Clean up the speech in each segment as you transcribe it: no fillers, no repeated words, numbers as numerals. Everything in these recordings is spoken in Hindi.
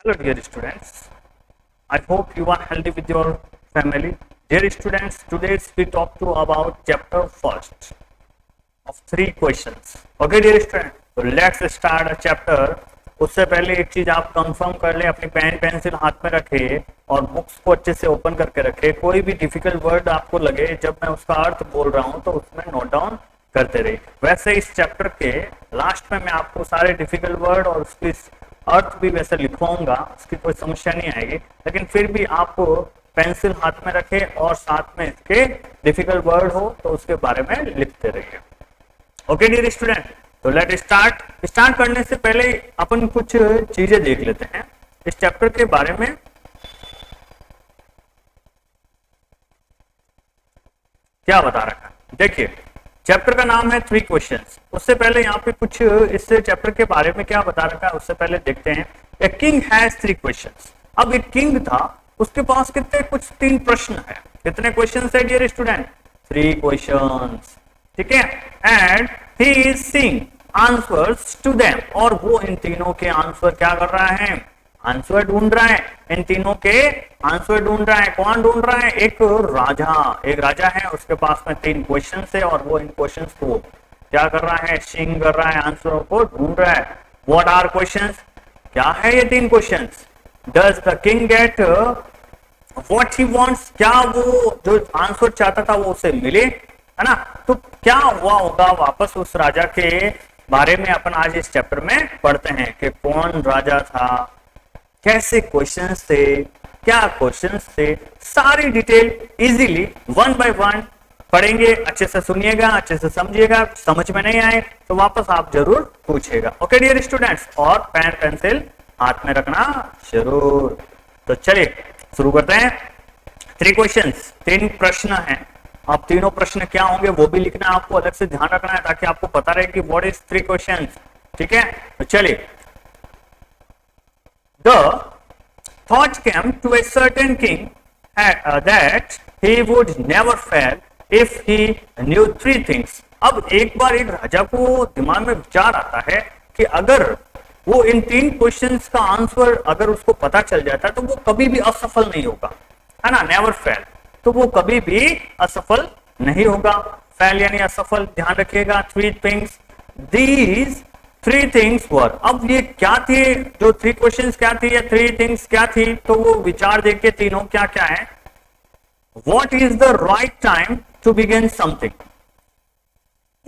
Hello, dear students. I hope you are healthy with your family. Dear students, today we talk to about chapter first of 3 questions. Okay, dear students. So let's start a chapter. उससे पहले एक चीज आप कंफर्म कर ले, अपनी पेन पेंसिल हाथ में रखे और बुक्स को अच्छे से ओपन करके रखे. कोई भी डिफिकल्ट वर्ड आपको लगे जब मैं उसका अर्थ बोल रहा हूं तो उसमें नोट डाउन करते रहिए. वैसे इस चैप्टर के लास्ट में मैं आपको सारे डिफिकल्ट वर्ड और उसकी अर्थ भी वैसे लिखवाऊंगा, उसकी कोई समस्या नहीं आएगी. लेकिन फिर भी आपको पेंसिल हाथ में रखे और साथ में इसके डिफिकल्ट वर्ड हो तो उसके बारे में लिखते रहिए. ओके डियर स्टूडेंट, तो लेट स्टार्ट करने से पहले अपन कुछ चीजें देख लेते हैं इस चैप्टर के बारे में. क्या बता रखा है, देखिए चैप्टर का नाम है 3 क्वेश्चंस. उससे पहले यहाँ पे कुछ इस चैप्टर के बारे में क्या बता रखा है उससे पहले देखते हैं. A king has 3 questions. अब एक किंग था, उसके पास कितने कुछ 3 प्रश्न है. कितने क्वेश्चन है डियर स्टूडेंट? 3 क्वेश्चंस. ठीक है. And he is seeing answers to them. और वो इन तीनों के आंसर क्या कर रहा है? आंसर ढूंढ रहा है. इन तीनों के आंसर ढूंढ रहा है. कौन ढूंढ रहा है? एक राजा है, उसके पास में 3 क्वेश्चन है और वो इन क्वेश्चन को क्या कर रहा है? सिंग कर रहा है, आंसरों को ढूंढ रहा है. What are questions? क्या है ये 3 क्वेश्चंस? Does the king get what he wants? क्या वो जो आंसर चाहता था वो उसे मिले, है ना? तो क्या हुआ होगा वापस उस राजा के बारे में अपन आज इस चैप्टर में पढ़ते हैं कि कौन राजा था, कैसे क्वेश्चंस थे, क्या क्वेश्चंस थे, सारी डिटेल इजीली 1 by 1 पढ़ेंगे. अच्छे से सुनिएगा, अच्छे से समझिएगा. समझ में नहीं आए तो वापस आप जरूर पूछिएगा. ओके डियर स्टूडेंट्स, और पेन पेंसिल हाथ में रखना जरूर. तो चलिए शुरू करते हैं. 3 क्वेश्चंस, 3 प्रश्न हैं. अब तीनों प्रश्न क्या होंगे वो भी लिखना है, आपको अलग से ध्यान रखना है ताकि आपको पता रहे कि व्हाट इज 3 क्वेश्चंस. ठीक है, तो चलिए. The thought came to a certain king that he would never fail if he knew 3 things. अब एक बार एक राजा को दिमाग में विचार आता है कि अगर वो इन 3 क्वेश्चंस का आंसर अगर उसको पता चल जाता है तो वो कभी भी असफल नहीं होगा, है ना? नेवर फेल, तो वो कभी भी असफल नहीं होगा. फेल यानी असफल, ध्यान रखिएगा. 3 थिंग्स, दीज 3 थिंग्स वर. अब ये क्या थे जो 3 क्वेश्चंस क्या थी या 3 थिंग्स क्या थी? तो वो विचार देखिए तीनों क्या क्या है. What is the right time to begin something?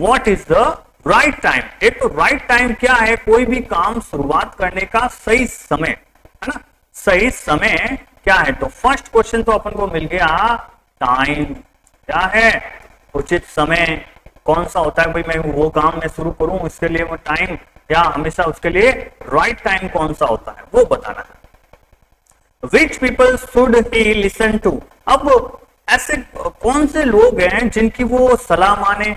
What is the right time? एक तो राइट टाइम क्या है? कोई भी काम शुरुआत करने का सही समय, है ना? सही समय क्या है? तो फर्स्ट क्वेश्चन तो अपन को मिल गया टाइम. क्या है? उचित समय कौन सा होता है भाई? मैं वो काम में शुरू करूं इसके लिए वो टाइम, या हमेशा उसके लिए राइट टाइम कौन सा होता है वो बताना है. Which people should he listen to? अब ऐसे कौन से लोग हैं जिनकी वो सलाह माने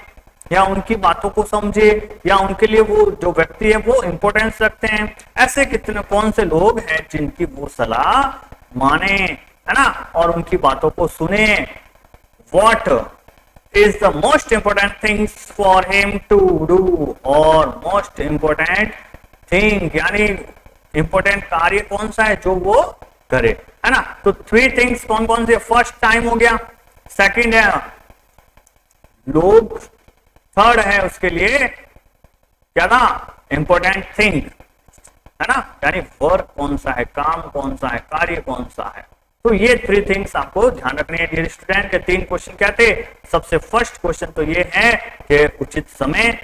या उनकी बातों को समझे या उनके लिए वो जो व्यक्ति है वो इंपॉर्टेंस रखते हैं? ऐसे कितने कौन से लोग हैं जिनकी वो सलाह माने, है ना, और उनकी बातों को सुने? What is the most important things for him to do, और most important thing यानी important कार्य कौन सा है जो वो करे, है ना? तो 3 थिंग्स कौन कौन से? फर्स्ट टाइम हो गया, सेकंड है लोग, थर्ड है उसके लिए क्या था? इंपॉर्टेंट थिंग, है ना, यानी वर्क कौन सा है, काम कौन सा है, कार्य कौन सा है. तो ये 3 थिंग्स आपको ध्यान रखने हैं डियर स्टूडेंट के. 3 क्वेश्चन क्या थे? सबसे फर्स्ट क्वेश्चन तो ये है कि उचित समय,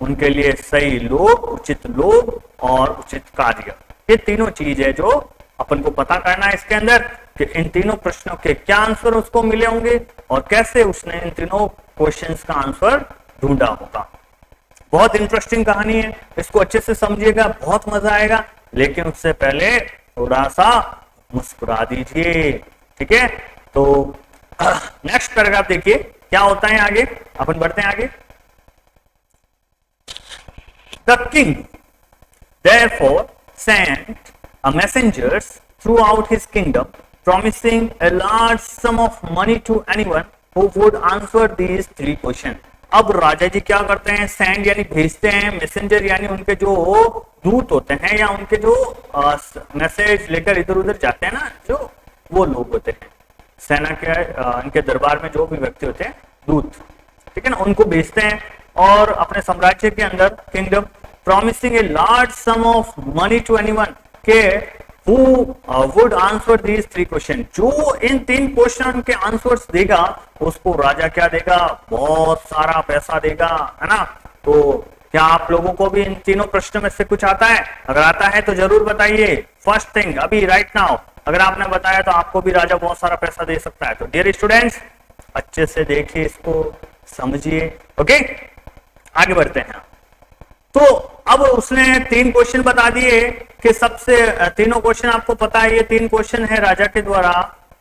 उनके लिए सही लोग, उचित लोग और उचित कार्य. ये तीनों चीज है जो अपन को पता करना है इसके अंदर कि इन तीनों प्रश्नों के क्या आंसर उसको मिले होंगे और कैसे उसने इन तीनों क्वेश्चंस का आंसर ढूंढा होगा. बहुत इंटरेस्टिंग कहानी है, इसको अच्छे से समझिएगा, बहुत मजा आएगा. लेकिन उससे पहले थोड़ा सा मुस्कुरा दीजिए. ठीक है, तो नेक्स्ट पैराग्राफ देखिए क्या होता है आगे. अपन बढ़ते हैं आगे. The king therefore sent a messengers throughout his kingdom promising a large sum of money to anyone who would answer these 3 questions. अब राजा जी क्या करते हैं, सेंड यानी भेजते हैं, मैसेंजर यानी उनके जो दूत होते हैं या उनके जो मैसेज लेकर इधर उधर जाते हैं ना, जो वो लोग होते हैं सेना के इनके दरबार में जो भी व्यक्ति होते हैं दूत, ठीक है ना, उनको भेजते हैं और अपने साम्राज्य के अंदर kingdom, promising a large sum of money to anyone के who would answer these three question, जो इन 3 क्वेश्चन के आंसर्स देगा उसको राजा क्या देगा, बहुत सारा पैसा देगा, है ना। तो क्या आप लोगों को भी इन तीनों प्रश्नों में से कुछ आता है? अगर आता है तो जरूर बताइए। फर्स्ट थिंग अभी राइट नाउ अगर आपने बताया तो आपको भी राजा बहुत सारा पैसा दे सकता है। तो डियर स्टूडेंट्स अच्छे से देखिए, इसको समझिए, ओके। आगे बढ़ते हैं। तो अब उसने 3 क्वेश्चन बता दिए कि सबसे तीनों क्वेश्चन आपको पता है, ये 3 क्वेश्चन है राजा के द्वारा,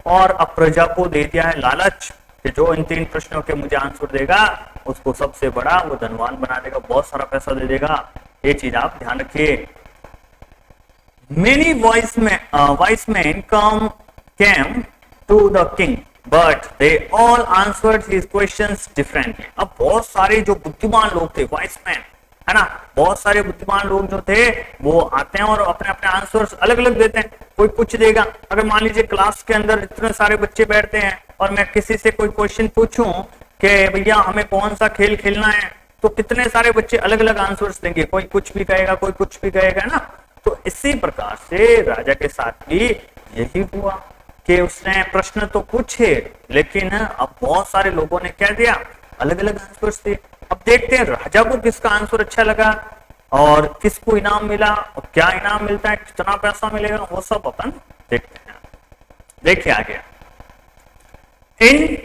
और अब प्रजा को दे दिया है लालच कि जो इन 3 प्रश्नों के मुझे आंसर देगा उसको सबसे बड़ा वो धनवान बना देगा, बहुत सारा पैसा दे देगा। ये चीज आप ध्यान रखिए। Many wise men came to the king, but they all answered his questions differently. अब बहुत सारे जो बुद्धिमान लोग थे, वाइस मैन, है ना, बहुत सारे बुद्धिमान लोग जो थे वो आते हैं और अपने अपने आंसर्स अलग अलग देते हैं। कोई कुछ देगा, अगर मान लीजिए क्लास के अंदर इतने सारे बच्चे बैठते हैं और मैं किसी से कोई क्वेश्चन पूछूं कि भैया हमें कौन सा खेल खेलना है, तो कितने सारे बच्चे अलग अलग आंसर्स देंगे, कोई कुछ भी कहेगा, कोई कुछ भी कहेगा ना। तो इसी प्रकार से राजा के साथ भी यही हुआ कि उसने प्रश्न तो पूछे लेकिन अब बहुत सारे लोगों ने क्या दिया, अलग अलग आंसर्स दिए। अब देखते हैं राजा को किसका आंसर अच्छा लगा और किसको इनाम मिला और क्या इनाम मिलता है, कितना पैसा मिलेगा, वो सब अपन देखते हैं। देखिए आगे, in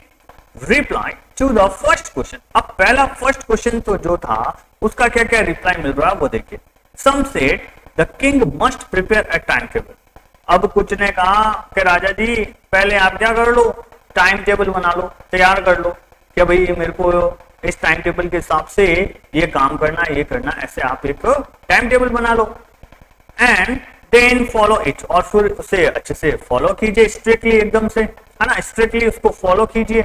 reply to the first question, अब पहला फर्स्ट क्वेश्चन तो जो था उसका क्या क्या रिप्लाई मिल रहा है वो देखिए। Some said the king must prepare a time table, अब कुछ ने कहा कि राजा जी पहले आप क्या कर लो, टाइम टेबल बना लो, तैयार कर लो कि भाई मेरे को इस टाइम टेबल के हिसाब से ये काम करना, ये करना, ऐसे आप एक टाइम टेबल बना लो एंड देन फॉलो इट, और फिर उसे अच्छे से फॉलो कीजिए, स्ट्रिक्टली एकदम से, है ना, स्ट्रिक्टली उसको फॉलो कीजिए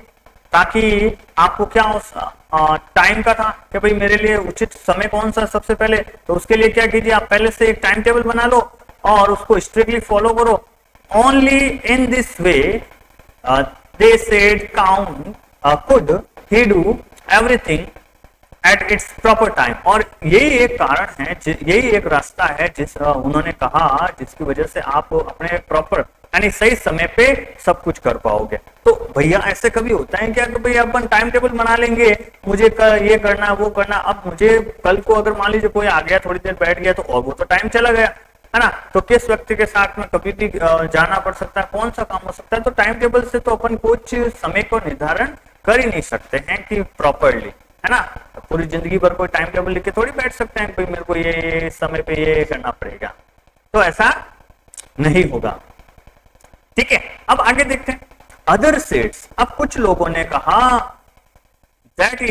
ताकि आपको क्या उस टाइम का था कि भाई मेरे लिए उचित समय कौन सा सबसे पहले, तो उसके लिए क्या कीजिए, आप पहले से एक टाइम टेबल बना लो और उसको स्ट्रिक्टली फॉलो करो। Only in this way they said count could he do everything at its proper time, और यही एक कारण है, यही एक रास्ता है जिस उन्होंने कहा जिसकी वजह से आप अपने प्रॉपर यानी सही समय पे सब कुछ कर पाओगे। तो भैया ऐसे कभी होता है क्या कि भैया अपन टाइम टेबल बना लेंगे, मुझे ये करना वो करना, अब मुझे कल को अगर मान लीजिए कोई आ गया थोड़ी देर बैठ गया तो और वो तो टाइम चला गया, है ना। तो किस व्यक्ति के साथ में कभी भी जाना पड़ सकता है, कौन सा काम हो सकता है, तो टाइम टेबल से तो अपन कुछ समय को निर्धारण कर ही नहीं सकते हैं कि प्रॉपरली, है ना। पूरी जिंदगी भर कोई टाइम टेबल लेके थोड़ी बैठ सकते हैं भाई मेरे को ये समय पे ये करना पड़ेगा, तो ऐसा नहीं होगा, ठीक है। अब आगे देखते हैं अदर सेट्स, अब कुछ लोगों ने कहा that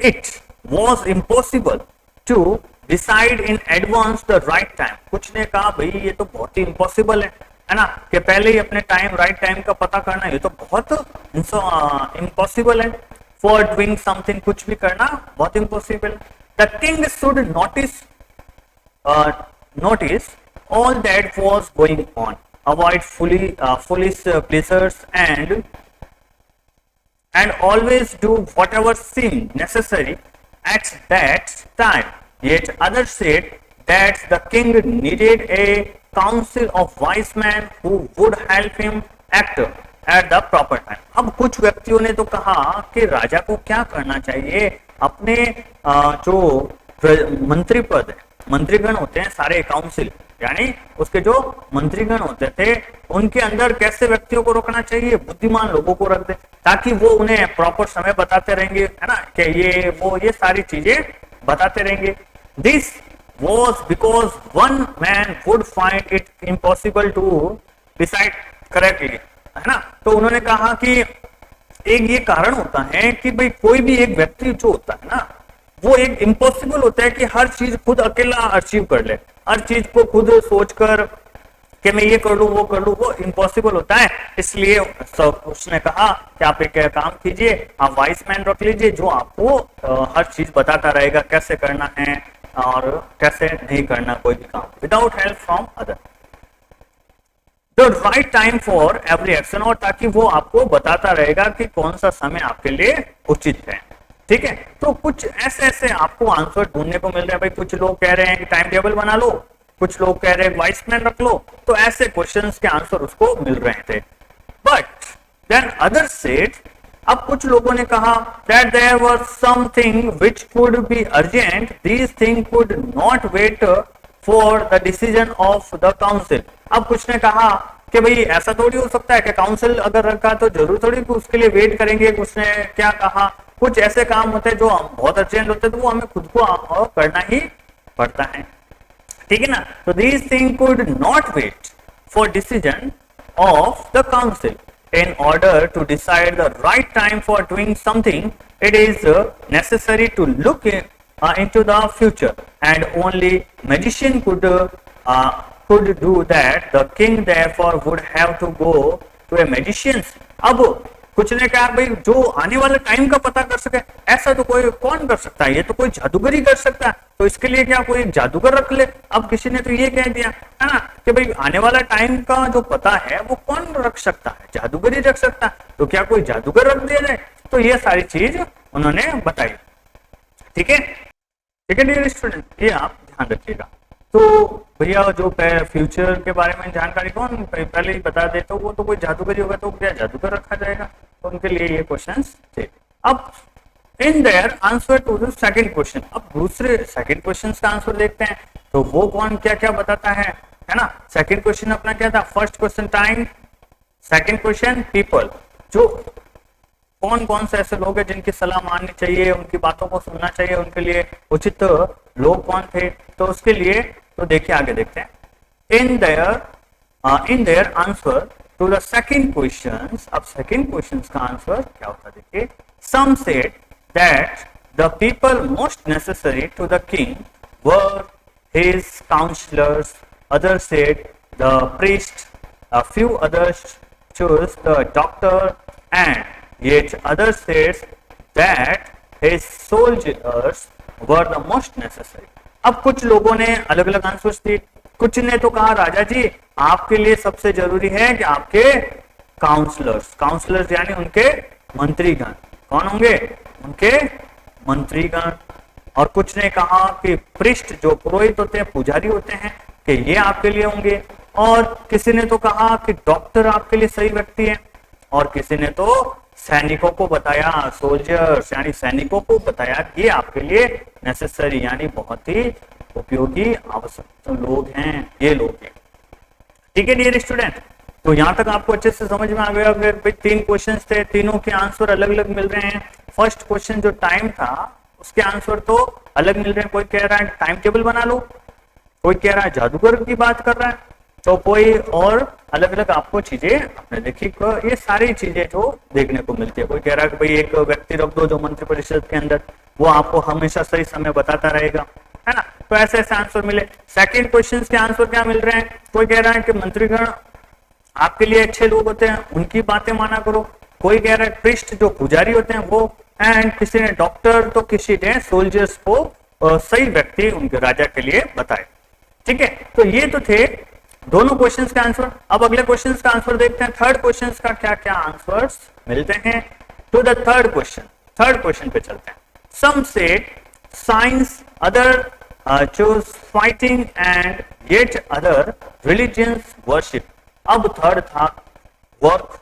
it was impossible to decide in advance the right time, कुछ ने कहा भाई ये तो बहुत ही इम्पॉसिबल है ना, कि पहले ही अपने टाइम राइट टाइम का पता करना, ये तो बहुत इम्पॉसिबल है। फॉर डूइंग समथिंग, कुछ भी करना बहुत impossible. The king should notice all that was going on, avoid foolish pleasures and always do whatever seemed necessary at that time. Yet others said that the king needed a council of wise men who would help him act at the proper time. अब कुछ व्यक्तियों ने तो कहा कि राजा को क्या करना चाहिए, अपने जो मंत्री पद है, मंत्रीगण होते हैं सारे, काउंसिल यानी उसके जो मंत्रीगण होते थे उनके अंदर कैसे व्यक्तियों को रखना चाहिए, बुद्धिमान लोगों को रख दे ताकि वो उन्हें प्रॉपर समय बताते रहेंगे, है ना, कि ये वो ये सारी चीजें बताते रहेंगे। This was because one man would find it impossible to decide correctly, है ना। तो उन्होंने कहा कि एक ये कारण होता है कि भाई कोई भी एक व्यक्ति जो होता है ना वो एक इम्पॉसिबल होता है कि हर चीज खुद अकेला अचीव कर ले, हर चीज को खुद सोचकर कि मैं ये कर लूँ वो कर लूँ, वो इम्पॉसिबल होता है। इसलिए उसने कहा कि आप एक काम कीजिए, आप वाइस मैन रख लीजिए जो आपको हर चीज बताता रहेगा, कैसे करना है और कैसे नहीं करना कोई भी काम, without help from other. The right time for every action, और ताकि वो आपको बताता रहेगा कि कौन सा समय आपके लिए उचित है। ठीक है, तो कुछ ऐसे ऐसे आपको आंसर ढूंढने को मिल रहे हैं भाई। कुछ लोग कह रहे हैं कि टाइम टेबल बना लो, कुछ लोग कह रहे हैं वाइस प्लान रख लो, तो ऐसे क्वेश्चंस के आंसर उसको मिल रहे थे। बट देन अदर सेड, अब कुछ लोगों ने कहा that there was something which could be urgent, this thing could not wait for the decision of the council. अब कुछ ने कहा कि भाई ऐसा थोड़ी हो सकता है कि काउंसिल अगर रखा तो जरूर थोड़ी कि उसके लिए वेट करेंगे। कुछ ने क्या कहा, कुछ ऐसे काम होते हैं जो बहुत अर्जेंट होते हैं तो वो हमें खुद को करना ही पड़ता है। ठीक है ना, तो this thing could not wait for decision of the council. In order to decide the right time for doing something, it is necessary to look into the future, and only magician could do that. The king therefore would have to go to a magician. अब कुछ ने कहा भाई जो आने वाले टाइम का पता कर सके, ऐसा तो कोई कौन कर सकता है, ये तो कोई जादूगर ही कर सकता है, तो इसके लिए क्या कोई जादूगर रख ले। अब किसी ने तो ये कह दिया है ना कि भाई आने वाला टाइम का जो पता है वो कौन रख सकता है, जादूगर ही रख सकता है, तो क्या कोई जादूगर रख दिया जाए। तो ये सारी चीज उन्होंने बताई। ठीक है, ठीक है डियर स्टूडेंट, ये आप ध्यान रखिएगा। तो भैया जो फ्यूचर के बारे में जानकारी कौन पहले ही बता दे तो वो तो कोई जादूगर ही होगा, तो क्या जादूगर रखा जाएगा, तो उनके लिए ये क्वेश्चंस थे। अब in their answer to the second question, अब दूसरे सेकंड क्वेश्चन का आंसर देखते हैं तो वो कौन क्या क्या बताता है ना। सेकंड क्वेश्चन अपना क्या था, first question time, second question people, जो कौन कौन से ऐसे लोग हैं जिनकी सलाह माननी चाहिए, उनकी बातों को सुनना चाहिए, उनके लिए उचित लोग कौन थे। तो उसके लिए तो देखिए आगे देखते हैं। In their answer to the second question, अब सेकंड क्वेश्चन का आंसर क्या होता है देखिए। Some said that the people most necessary to the king were his counsellors, others said the priest, a few others chose the doctor, and yet others said that his soldiers were the most necessary. अब कुछ लोगों ने अलग अलग आंसर्स दिए। कुछ ने तो कहा राजा जी आपके लिए सबसे जरूरी है कि आपके काउंसलर्स, काउंसलर्स यानी उनके मंत्रीगण, कौन होंगे, उनके मंत्रीगण। और कुछ ने कहा कि पृष्ठ जो पुरोहित होते हैं, पुजारी होते हैं, कि ये आपके लिए होंगे। और किसी ने तो कहा कि डॉक्टर आपके लिए सही व्यक्ति है, और किसी ने तो सैनिकों को बताया, सोल्जर्स यानी सैनिकों को बताया ये आपके लिए नेसेसरी यानी बहुत ही उपयोगी आवश्यक लोग हैं ये लोग हैं। ठीक है डियर स्टूडेंट, तो यहाँ तक आपको अच्छे से समझ में आ गया। अगर भाई 3 क्वेश्चंस थे, तीनों के आंसर अलग अलग मिल रहे हैं। फर्स्ट क्वेश्चन जो टाइम था उसके आंसर तो अलग मिल रहे हैं। कोई कह रहा है टाइम टेबल बना लो, कोई कह रहा है जादूगर की बात कर रहा है, तो कोई और अलग अलग आपको चीजें आपने देखी। ये सारी चीजें जो देखने को मिलती है। कोई कह रहा है कि भाई एक व्यक्ति रख दो जो मंत्रिपरिषद के अंदर, वो आपको हमेशा सही समय बताता रहेगा, है ना। तो ऐसे ऐसे आंसर मिले। सेकंड क्वेश्चन के आंसर क्या मिल रहे हैं, कोई कह रहा है कि मंत्रीगण आपके लिए अच्छे लोग होते हैं, उनकी बातें माना करो। कोई कह रहा है पृष्ठ जो पुजारी होते हैं वो, एंड किसी ने डॉक्टर, तो किसी ने सोल्जर्स को सही व्यक्ति उनके राजा के लिए बताए। ठीक है, तो ये तो थे दोनों क्वेश्चंस का आंसर। अब अगले क्वेश्चंस का आंसर देखते हैं, थर्ड क्वेश्चंस का क्या क्या आंसर्स मिलते हैं। टू द थर्ड क्वेश्चन पे चलते हैं। Some said science, other choose fighting, and yet other religions worship. अब थर्ड था वर्क,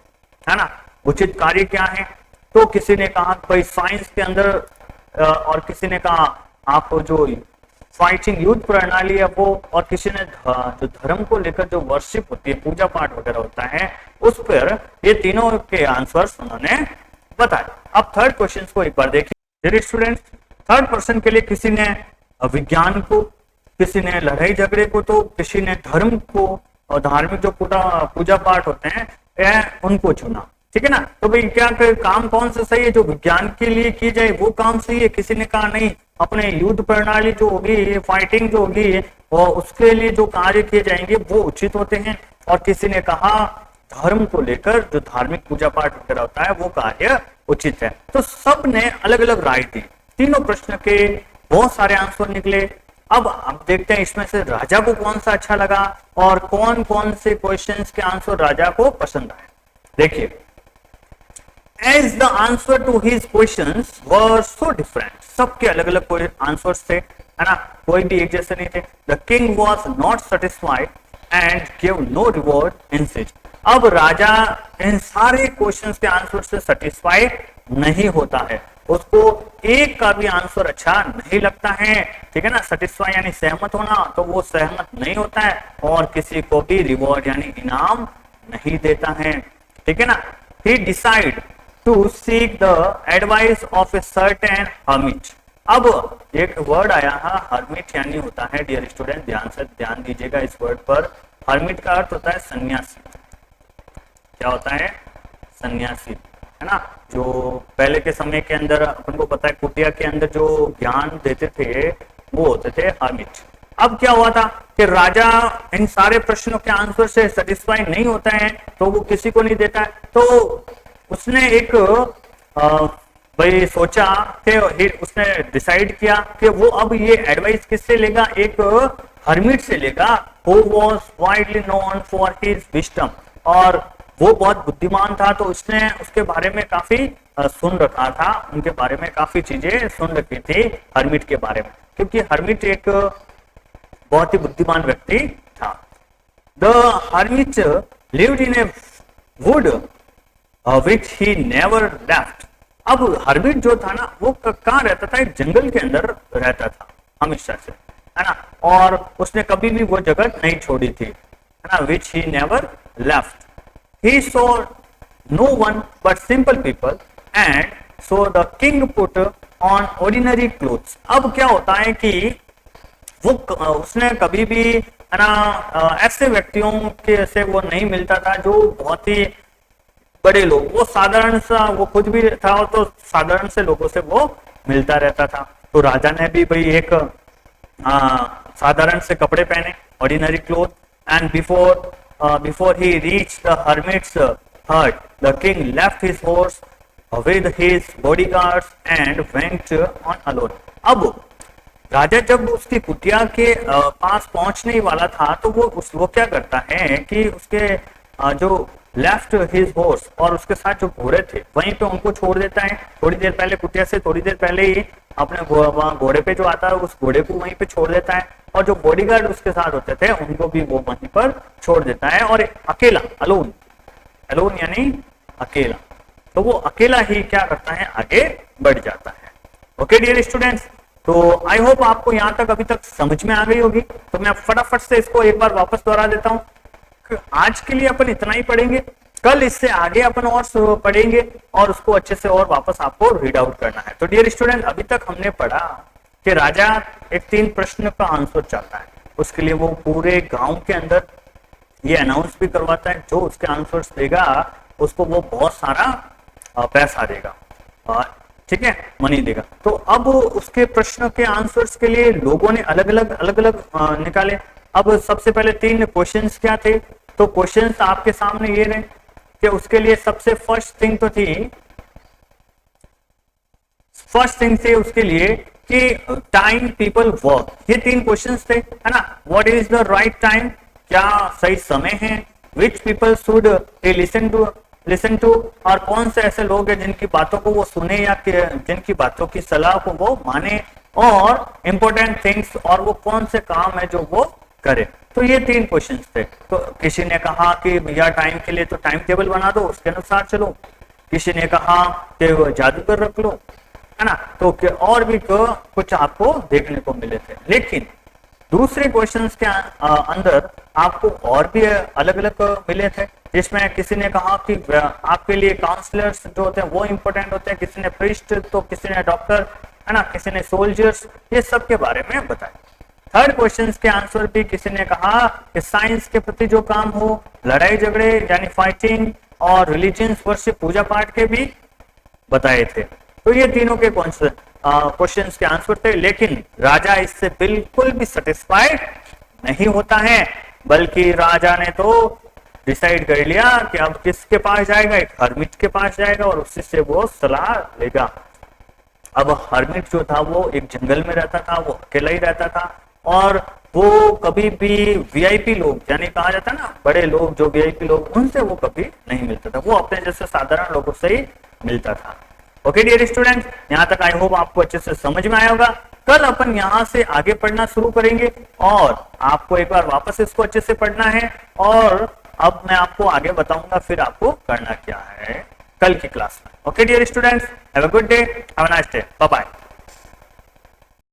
है ना, उचित कार्य क्या है। तो किसी ने कहा भाई साइंस के अंदर, और किसी ने कहा आप जो फाइटिंग युद्ध प्रणाली है वो, और किसी ने जो धर्म को लेकर जो वर्शिप होती है, पूजा पाठ वगैरह होता है, उस पर ये तीनों के आंसर्स उन्होंने बताए। अब थर्ड क्वेश्चन को एक बार देखिए स्टूडेंट्स। थर्ड पर्सन के लिए किसी ने विज्ञान को, किसी ने लड़ाई झगड़े को, तो किसी ने धर्म को और धार्मिक जो पूजा पाठ होते हैं उनको चुना। ठीक है ना, तो भाई क्या काम कौन सा सही है, जो विज्ञान के लिए की जाए वो काम सही है। किसी ने कहा नहीं, अपने युद्ध प्रणाली जो होगी, फाइटिंग जो होगी, और उसके लिए जो कार्य किए जाएंगे वो उचित होते हैं। और किसी ने कहा धर्म को लेकर जो धार्मिक पूजा पाठ वगैरह होता है वो कार्य उचित है। तो सब ने अलग अलग राय दी। तीनों प्रश्न के बहुत सारे आंसर निकले। अब आप देखते हैं इसमें से राजा को कौन सा अच्छा लगा और कौन कौन से क्वेश्चंस के आंसर राजा को पसंद आए। देखिए, as the answer to his questions were so different, सबके अलग अलग आंसर्स थे, है ना, कोई भी एक जैसे नहीं थे। The king was not satisfied and gave no reward in siege। अब राजा इन सारे क्वेश्चंस के आंसर से सेटिस्फाइड नहीं होता है, उसको एक का भी आंसर अच्छा नहीं लगता है, ठीक है ना। सेटिस्फाई यानी सहमत होना, तो वो सहमत नहीं होता है और किसी को भी रिवॉर्ड यानी इनाम नहीं देता है, ठीक है ना। He decide to seek the advice of a certain hermit। अब एक वर्ड आया है हर्मिट यानी होता है, डियर स्टूडेंट ध्यान दीजिएगा इस वर्ड पर। हर्मिट का अर्थ होता है सन्यासी। क्या होता है? सन्यासी, है ना। जो पहले के समय के अंदर अपन को पता है कुटिया के अंदर जो ज्ञान देते थे वो होते थे हर्मिट। अब क्या हुआ था कि राजा इन सारे प्रश्नों के आंसर से सेटिस्फाई नहीं होता है, तो वो किसी को नहीं देता है। तो उसने एक भाई सोचा कि उसने डिसाइड किया कि वो अब ये एडवाइस किससे लेगा, एक हर्मिट से लेगा who was widely known for his wisdom। और वो बहुत बुद्धिमान था, तो उसने उसके बारे में काफी सुन रखा था, उनके बारे में काफी चीजें सुन रखी थी हर्मिट के बारे में, क्योंकि हर्मिट एक बहुत ही बुद्धिमान व्यक्ति था। The hermit lived in A would which he never left। अब हर्मिट जो था ना वो कहाँ रहता था? एक जंगल के अंदर रहता था हमेशा से, है ना, और उसने कभी भी वो जगह नहीं छोड़ी थी, है ना, which he never left। He saw no one but simple people and so the king put on ordinary clothes। अब क्या होता है कि वो उसने कभी भी, है ना, ऐसे व्यक्तियों के से वो नहीं मिलता था जो बहुत ही बड़े लोग, वो साधारण सा, वो खुद भी था तो साधारण से लोगों से वो मिलता रहता था। तो राजा ने भी भाई एक साधारण से कपड़े पहने, ordinary cloth, and before he reach the hermit's hut the king left his horse with his bodyguards and went on alone. अब राजा जब उसकी कुटिया के पास पहुंचने ही वाला था, तो वो क्या करता है कि उसके जो लेफ्ट हिज हॉर्स और उसके साथ जो घोड़े थे वहीं पे उनको छोड़ देता है। थोड़ी देर पहले कुटिया से थोड़ी देर पहले ही अपने घोड़े पे जो आता है उस घोड़े को वहीं पे छोड़ देता है, और जो बॉडीगार्ड उसके साथ होते थे उनको भी वो वहीं पर छोड़ देता है, और अकेला, अलोन यानी अकेला, तो वो अकेला ही क्या करता है, आगे बढ़ जाता है। ओके डियर स्टूडेंट्स, तो आई होप आपको यहाँ तक अभी तक समझ में आ गई होगी। तो मैं फटाफट से इसको एक बार वापस दोहरा देता हूँ। आज के लिए अपन इतना ही पढ़ेंगे, कल इससे आगे अपन और पढ़ेंगे और उसको अच्छे से और वापस आपको रीड आउट करना है। तो डियर स्टूडेंट, अभी तक हमने पढ़ा कि राजा एक 3 प्रश्न का आंसर चाहता है, उसके लिए वो पूरे गांव के अंदर ये अनाउंस भी करवाता है, जो उसके आंसर्स देगा उसको वो बहुत सारा पैसा देगा, ठीक है, मनी देगा। तो अब उसके प्रश्न के आंसर्स के लिए लोगों ने अलग अलग निकाले। अब सबसे पहले 3 क्वेश्चंस क्या थे, तो क्वेश्चंस आपके सामने ये रहे कि उसके लिए सबसे फर्स्ट थिंग थी उसके लिए कि टाइम पीपल वर्क, ये 3 क्वेश्चंस थे, है ना। What is the right time, क्या सही समय है, which people should listen to, और कौन से ऐसे लोग हैं जिनकी बातों को वो सुने या जिनकी बातों की सलाह को वो माने, और इम्पोर्टेंट थिंग्स, और वो कौन से काम है जो वो करे। तो ये 3 क्वेश्चंस थे। तो किसी ने कहा कि भैया टाइम के लिए तो टाइम टेबल बना दो, उसके अनुसार चलो। किसी ने कहा कि जादूगर रख लो, है ना। तो और भी कुछ आपको देखने को मिले थे, लेकिन दूसरे क्वेश्चंस के अंदर आपको और भी अलग अलग मिले थे, जिसमें किसी ने कहा कि आपके लिए काउंसलर्स जो होते हैं वो इंपॉर्टेंट होते हैं, किसी ने प्रीस्ट, तो किसी ने डॉक्टर, है ना, किसी ने सोल्जर्स, ये सब के बारे में बताया। थर्ड क्वेश्चन के आंसर भी किसी ने कहा कि साइंस के प्रति जो काम हो, लड़ाई झगड़े यानी फाइटिंग, और रिलीजियंस वर्शिप पूजा पाठ के भी बताए थे। तो ये तीनों के क्वेश्चंस के आंसर थे, लेकिन राजा इससे बिल्कुल भी सेटिस्फाइड नहीं होता है, बल्कि राजा ने तो डिसाइड कर लिया कि अब किसके पास जाएगा, एक हर्मिट के पास जाएगा और उसी से वो सलाह लेगा। अब हर्मिट जो था वो एक जंगल में रहता था, वो अकेला ही रहता था और वो कभी भी वीआईपी लोग, यानी कहा जाता है ना बड़े लोग, जो वीआईपी लोग, उनसे वो कभी नहीं मिलता था, वो अपने जैसे साधारण लोगों से ही मिलता था। ओके डियर स्टूडेंट्स, यहाँ तक आई होप आपको अच्छे से समझ में आया होगा। कल अपन यहाँ से आगे पढ़ना शुरू करेंगे और आपको एक बार वापस इसको अच्छे से पढ़ना है और अब मैं आपको आगे बताऊंगा फिर आपको करना क्या है कल की क्लास में। Okay dear students, have a good day, have a nice day, bye bye.